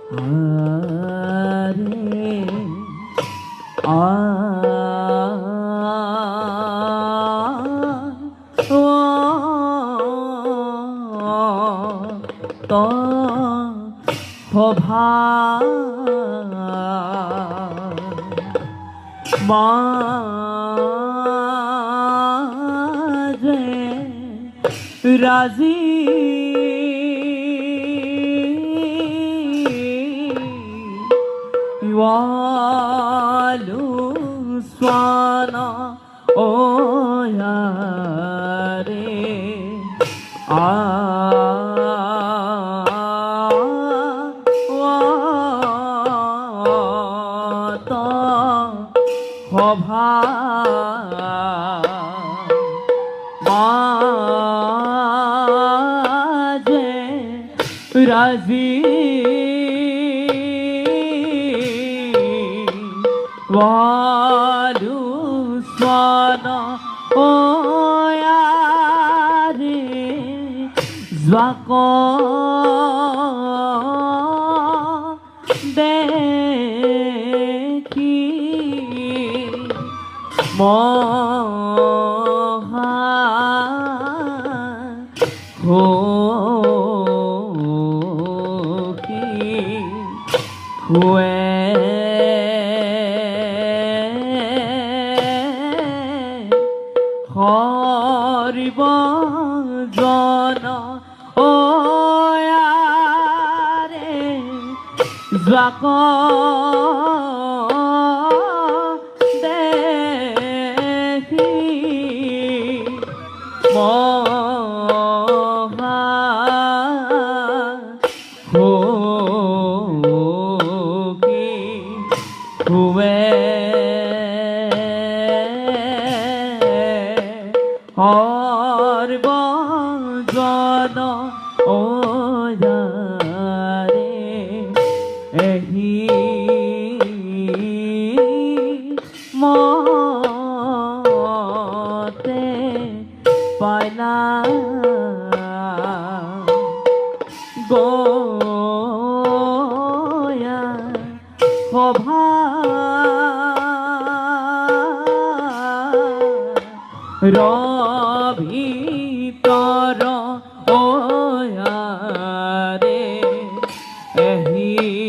আরে আ ও ত ভা মাঝে রাজি ওয়ালু সানা ও রে আ ভা মাঝে রাজি ওয়ালু সানা ও রে জাক দেখি মহা হো কি হুয়ে হরিব জন ও রে জাক দেখি মহা হো কি হুয়ে হরিব জন ও রে এহি মতে পাইলা গয়া সভা ভিতৰ ও রে এহি